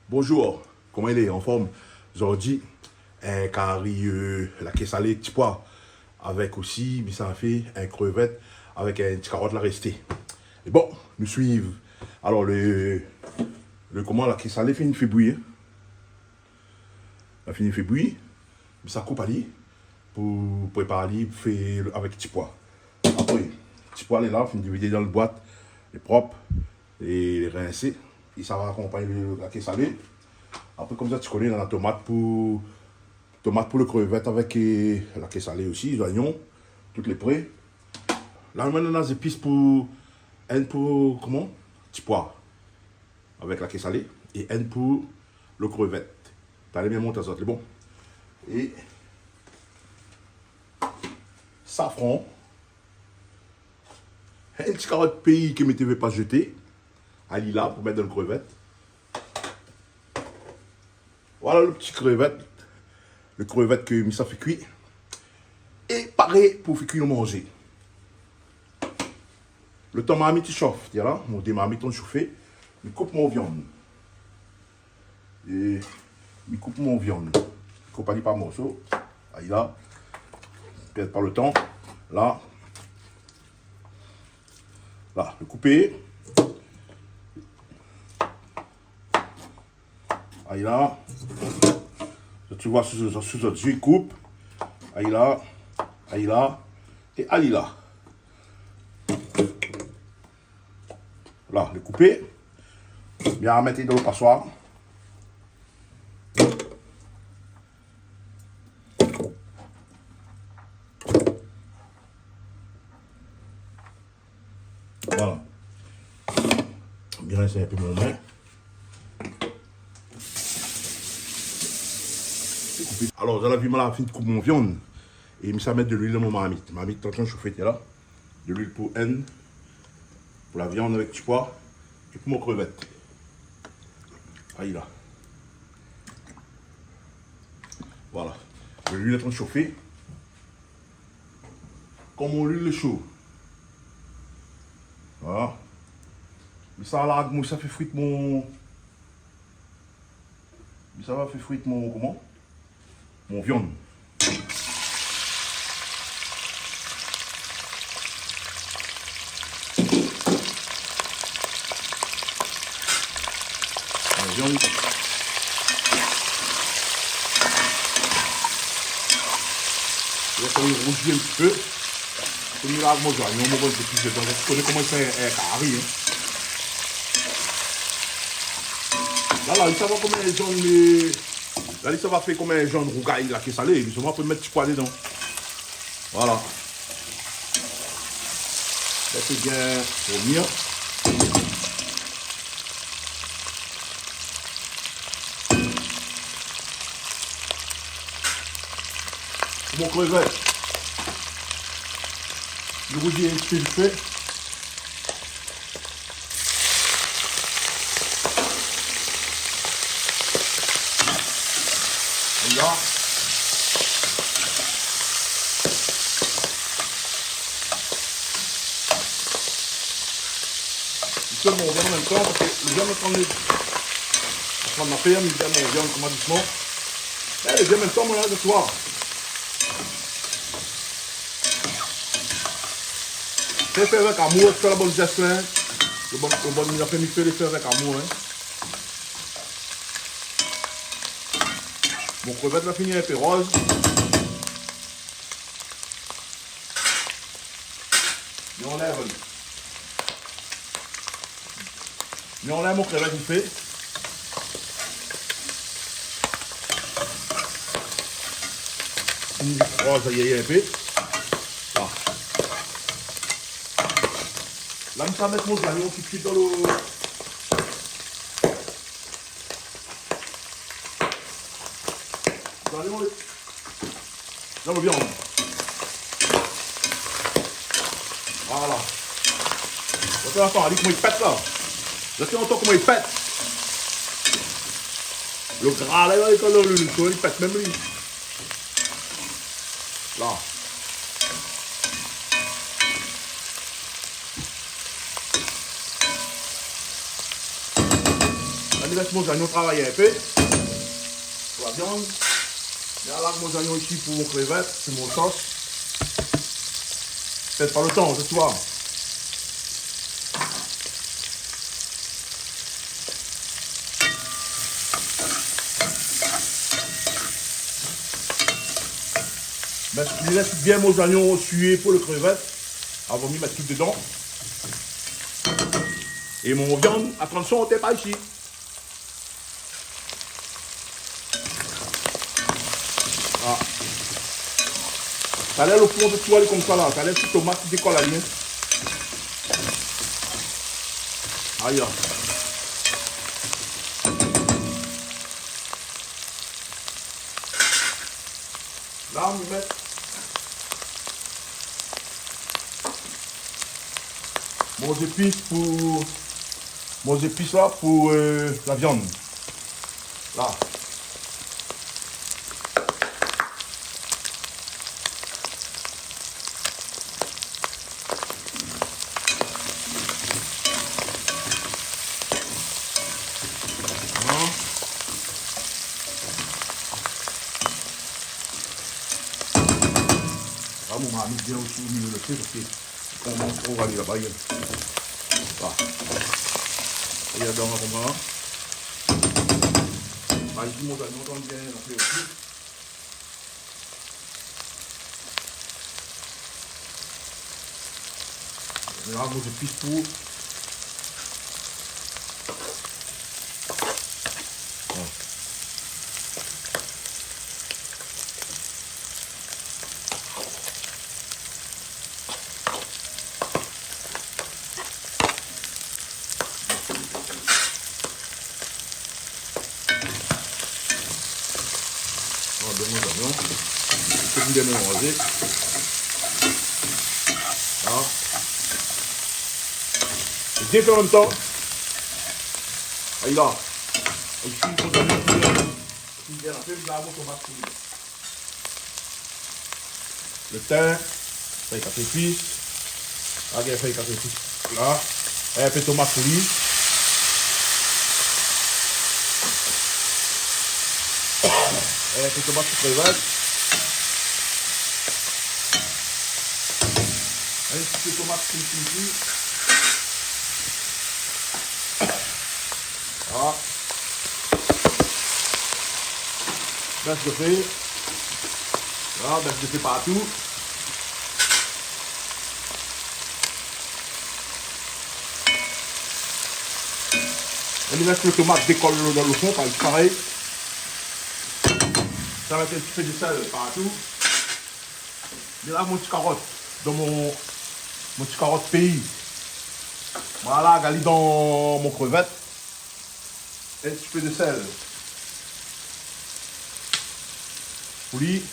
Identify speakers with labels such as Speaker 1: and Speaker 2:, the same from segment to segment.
Speaker 1: Bonjour, comment il est? En forme? Aujourd'hui, un carré, la caisse salée, petit pois, avec aussi, mais ça a fait un crevette avec un petit carotte là resté. Et bon, nous suivons. Alors, comment la caisse salée fait bouillir. La fait bouillir, mais ça coupe à lui pour préparer, pour faire avec petit pois. Après, petit pois, est là, fin diviser dans le boîte, les propres, et rincé. Et ça va accompagner la caisse salée. Après, comme ça, tu connais la tomate pour le crevette avec la caisse salée aussi, les oignons, toutes les prêts. Là, maintenant, on a des épices pour, comment? Petit pois avec la caisse salée et un pour le crevette. T'as les bien monter ça, c'est bon. Et safran, un petit carotte pays que ne pas jeter, à là pour mettre dans le crevette. Voilà le petit crevette, le crevette que ça fait cuire. Et pareil pour faire cuire manger. Le temps m'a mis chauffe, tiens là, mon démarre ton chauffé, je coupe mon viande. Et je coupe mon viande. Je coupe par morceau. Aïe là, peut-être pas le temps. Là, le couper. Aïe là, tu vois sous ce yeux, coupe. Aïe là, et aïe là. Là, le couper. Bien mettre dans le passoire. Voilà. Bien rincer un peu mon main. Alors, j'ai la vie mal à fin de couper mon viande. Et je vais mettre de l'huile dans mon marmite. Marmite, t'entends chauffer, là. De l'huile pour N. Pour la viande avec du pois. Et pour mon crevette. Aïe là. Voilà. L'huile est en train de chauffer. Comme mon huile est chaud. Voilà. Mais ça là, ça fait frite mon. Ça va faire frite mon. Comment? Mon viande. La viande. Je vais rougir un petit peu. Comme il a moi, je vais un peu plus de temps. Je connais comment il fait un carré. Là, il savoir comment les jaunes. Là, ça va faire comme un jaune rougaille là qui est salé. Justement, on peut mettre petit pois dedans. Voilà. Ça c'est bien revenir. Mon crevette. Je vous dis un petit peu de fait. Là. Je mon viande en même temps parce que le viande va prendre ma ferme, il vient mon viande comment doucement. Et le viande en même temps, moi là, ce soir. C'est fait avec amour, c'est la bonne geste, hein. Le bon, il a fait mi faire avec amour, hein. Mon crevette va finir un peu rose. Et on lève. Mais on lève mon crevette vite fait. Rose, ça y est un peu. Là. Là, je vais mettre mon oignon qui cuit dans le. Dans le viande. Voilà. Vous allez voir comment il pète là. Vous allez entendre comment il pète. Le gras là, il pète même lui. Là. je laisse mon oignon travailler un peu. Pour la viande. Et là, mon oignon ici pour mon crevette, c'est mon sauce. Faites pas le temps, ce soir. Je laisse bien mon oignon suer pour le crevette. Avant de mettre tout dedans. Et mon viande, attention, on n'est pas ici. Ah. Ça laisse le fond de toile comme ça là. Ça laisse les tomates qui décollent à rien. Aïe là. Là, on met mon épice là pour la viande. Là. Là, on m'a mis bien aussi au milieu de feu parce qu'on va aller là-bas. Là. Regarde dans ma main. Ici, mon oignon tombe bien la feu aussi. Là, moi, je pisse pour. De mon oignon, je peux bien mélanger. Voilà. Et bien fait en même temps. Allez là. Ici, mon oignon bien la feuille, là, mon tomate fouille. Le thym, feuille 4 épices. Là, il y a feuille 4 épices. Là, et un peu de tomate fouille. Et un peu de tomate crevette. Un petit peu de tomate fouille. Voilà. Là, je fais. Voilà, ben, je fais partout. On laisse le tomate décolle dans le fond, pareil. Ça va être un petit peu de sel partout. Et là, mon petit carotte, dans mon petit carotte pays. Voilà, regarde dans mon crevette. Et un petit peu de sel. Poulie.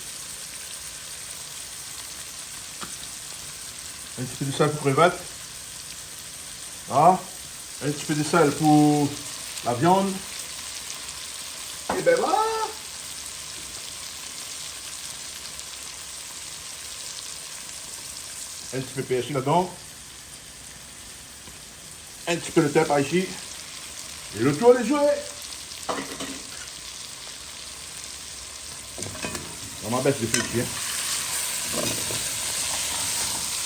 Speaker 1: Un petit peu de sel pour crevette. Voilà. Un petit peu de sel pour la viande. Et ben voilà. Un petit peu de persil là-dedans. Un petit peu de thym par ici. Et le tout est joué. On m'abaisse le feu ici. Hein.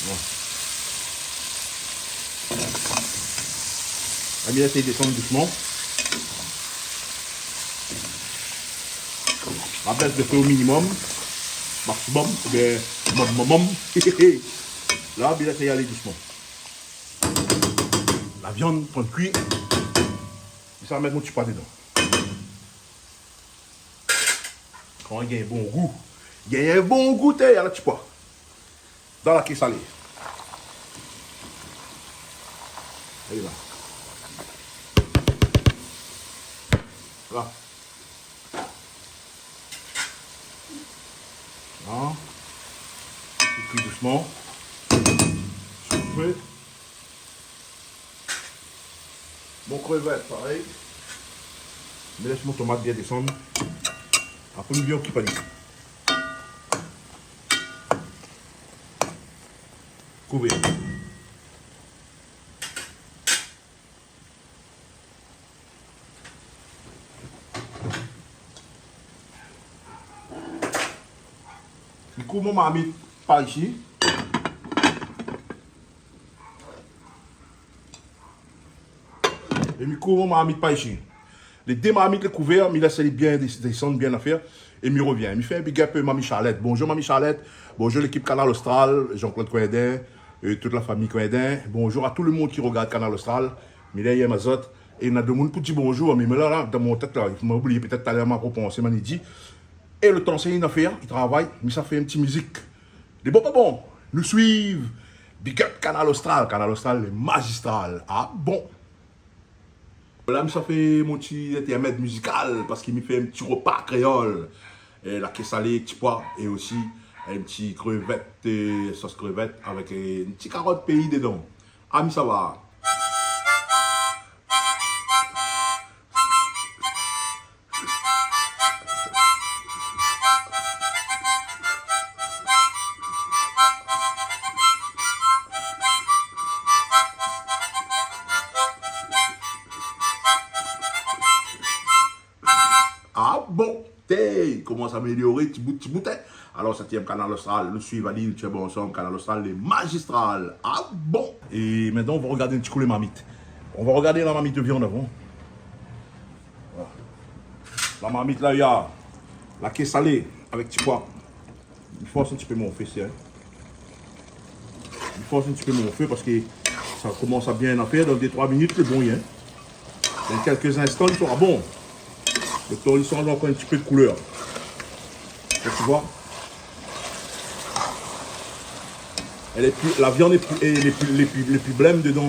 Speaker 1: Bon. On va bien essayer de descendre doucement. On baisse le feu au minimum. Maximum. Ou bien maximum. Là, bien essayer d'aller doucement. La viande prend cuit. Et ça va mettre mon petit pas dedans. Quand il y a un bon goût, il y a un bon goût, il y a le petit pois. Dans la quille salée. Et là. Là. Là. Il cuit doucement. Soufflé. Mon crevette, pareil. Je laisse mon tomate bien descendre. Après, nous bien occupé. Couvrir. coup, mon marmite par ici. Et du coup, mon marmite par ici. Les deux marmites, les couverts, il laisse bien descendre, bien à faire. Et il revient. Il fait un big up Mamie Charlotte. Bonjour Mamie Charlotte. Bonjour l'équipe Canal Austral, Jean-Claude Coindin, toute la famille Coindin. Bonjour à tout le monde qui regarde Canal Austral. Mireille et Mazot. Et il y a deux monde pour dire bonjour. Mais là, dans mon tête, là, il m'a oublié peut-être tout à l'heure ma propos, c'est midi. Et le temps, c'est une affaire. Il travaille, mais ça fait une petite musique. Des bons pas bons. Nous suivent. Big up Canal Austral. Canal Austral, le magistral. Ah bon. Là, ça fait mon petit intermède musical parce qu'il me fait un petit repas créole. Et la caisse salée, petit pois et aussi un petit crevette, sauce crevette avec une petite carotte pays dedans. Ah, mais ça va. Ah bon, il commence à améliorer petit bout. Alors, 7e Canal Austral, le suivre, Ali, tu es bon ensemble, Canal Austral, les magistral. Ah bon. Et maintenant, on va regarder un petit coup les marmites. On va regarder la marmite de viande avant. Voilà. La marmite là, il y a la caisse salée avec petit pois. Il force un petit peu mon feu, c'est. Il force un petit peu mon feu parce que ça commence à bien en faire. Dans 2-3 minutes, le bon y est. Dans quelques instants, il sera bon. Le temps, il change encore un petit peu de couleur. Et tu vois, la viande est plus blême dedans.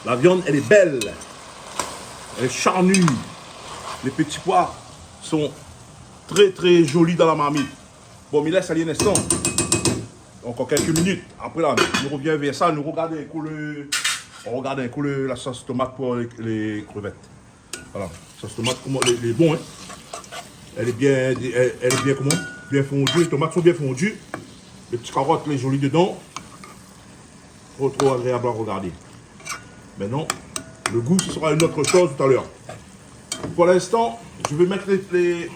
Speaker 1: La viande, elle est belle. Elle est charnue. Les petits pois sont très jolis dans la marmite. Bon, mais laisse aller un instant. Encore quelques minutes. Après là, nous reviens vers ça. Nous regardons un coup on regarde un coup la sauce tomate pour les crevettes. Voilà, sauce tomate, comment elle est bon, hein. Elle est bien comment? Bien fondue, les tomates sont bien fondues. Les petites carottes, les jolies dedans. Trop agréable à regarder. Maintenant, le goût, ce sera une autre chose tout à l'heure. Pour l'instant, je vais mettre les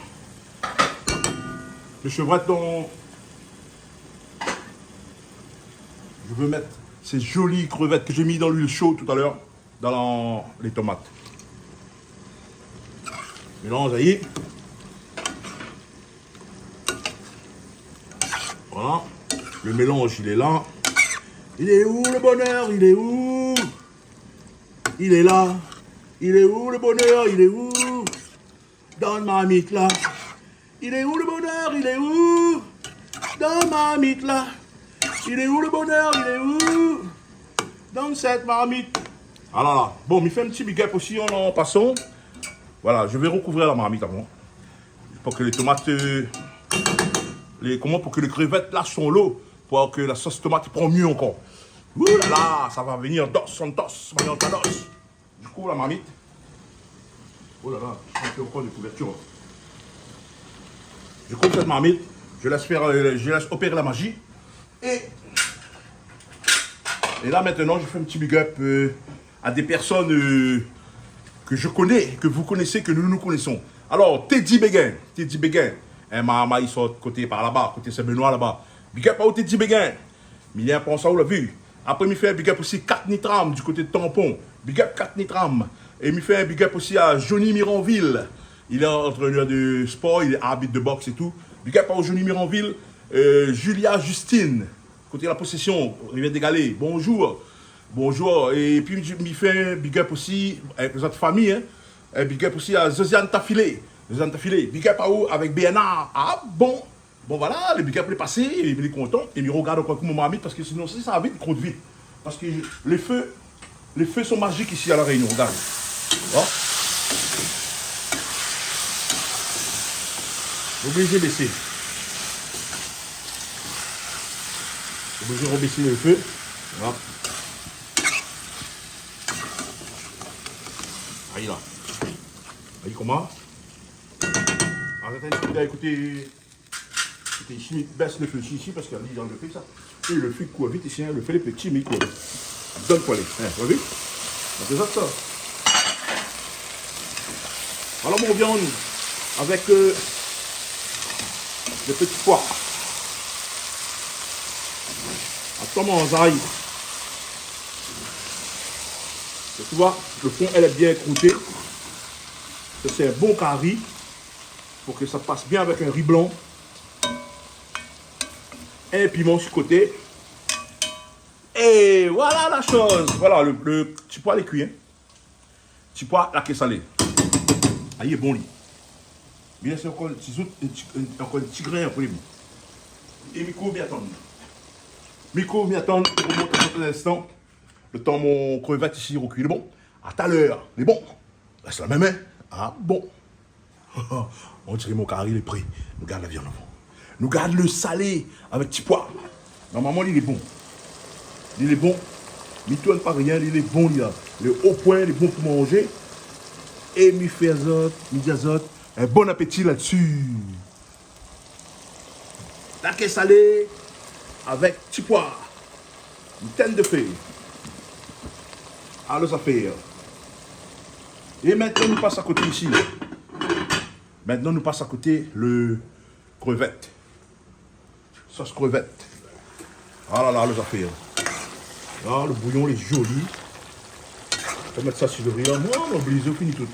Speaker 1: chevrettes dans... Je veux mettre ces jolies crevettes que j'ai mis dans l'huile chaude tout à l'heure dans les tomates. Mélange, ça y est. Voilà. Le mélange, il est là. Il est où le bonheur? Il est où? Il est là. Il est où le bonheur? Il est où? Dans ma marmite là. Il est où le bonheur? Il est où? Dans ma marmite là. Il est où le bonheur? Il est où? Dans cette marmite. Ah là là. Bon, il fait un petit big up aussi en passant. Voilà, je vais recouvrir la marmite avant. Pour que les tomates... pour que les crevettes lâchent son lot. Pour que la sauce tomate prend mieux encore. Ouh là là, ça va venir d'os en dos. Du coup, la marmite... Oh là là, je fais encore des couvertures. Je coupe cette marmite. Je laisse opérer la magie. Et là, maintenant, je fais un petit big up à des personnes... que je connais, que vous connaissez, que nous connaissons. Alors, Teddy Béguin, maman, il sort côté par là-bas, côté Saint-Benoît là-bas. Big up à Teddy Béguin. Il y a un pensant, on l'a vu. Après, il fait un big up aussi 4 Nitram du côté de Tampon. Big up 4 Nitram. Et il fait un big up aussi à Johnny Miranville. Il est entraîneur de sport, il est arbitre de boxe et tout. Big up à Johnny Miranville. Julia Justine, côté de la possession, Rivière des Galets. Bonjour. Bonjour, et puis il fait un big up aussi avec notre famille, hein. Un big up aussi à Josiane Tafilé, big up à vous avec BNA. Ah bon, voilà, le big up est passé, il est content, et il regarde encore mon marmite parce que sinon si ça va vite, il croûte vite. Parce que les feux sont magiques ici à La Réunion, regarde. Oh. Obligé de baisser. Obligé de rebaisser le feu. Voilà. Aïe là. Aïe comment? Arrêtez, écoutez, ici, baisse le feu ici parce qu'il y a dans le feu ça. Et le feu court vite ici, hein, le feu les petits mais il court. Donne-toi les. Hein, vous voyez? C'est ça. Alors on revient avec les petits pois. Attends mon ail. Tu vois, le fond, elle est bien croûtée. C'est un bon curry pour que ça passe bien avec un riz blanc. Un piment sur le côté. Et voilà la chose. Voilà, le petit pois, les cuits. Hein. Petit pois, la quai salée. Ah, il est bon, lui. Bien sûr, encore un petit grain pour lui. Et Miko, m'y attend. Miko, m'y attend pour remonter dans un instant. Le temps, mon crevette ici au cuit. Il est bon. À tout à l'heure. Il est bon. Reste la même main. Ah, bon. On dirait mon curry, il est prêt. Nous garde la viande avant. Nous garde le salé avec petit pois. Normalement, il est bon. Il est bon. Il ne tourne pas rien. Il est bon, il a le haut point, il est bon pour manger. Et mi fait azote, un bon appétit là-dessus. La quai salée avec petit pois. Une tête de feuille. Alors ça fait. Et maintenant, nous passons à côté ici. Maintenant, nous passons à côté le crevette. Sauce crevette. Ah là là, les affaires. Ah, le bouillon, il est joli. On va mettre ça sur le riz. Là. Moi, l'obligé finit tout.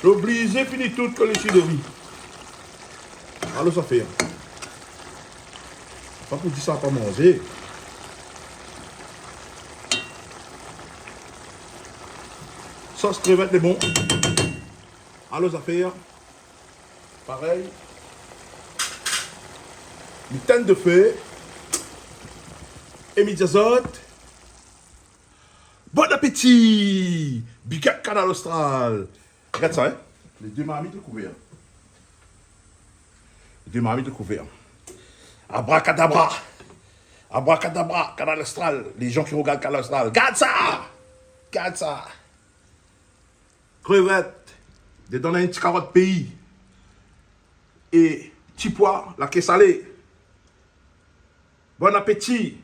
Speaker 1: L'obligé finit tout que les sur le riz. Ah, les affaires. Pas pour dire ça, pas manger. Sauce crevette, c'est bon. Ah, les affaires. Pareil. Une tête de feu. Et d'azote. Bon appétit! Big up Canal Austral. Regarde ça, hein? Les deux marmites couvertes. Les deux marmites couvertes. Abracadabra. Abracadabra, Canal Austral. Les gens qui regardent Canal Austral. Garde ça! Garde ça! Crevettes. Des dans un petit carotte pays. Et petit pois, la quai salée. Bon appétit!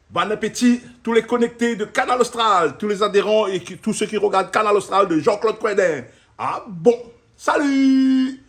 Speaker 1: Bon appétit, tous les connectés de Canal Austral, tous les adhérents et tous ceux qui regardent Canal Austral de Jean-Claude Quedin. Ah bon, salut!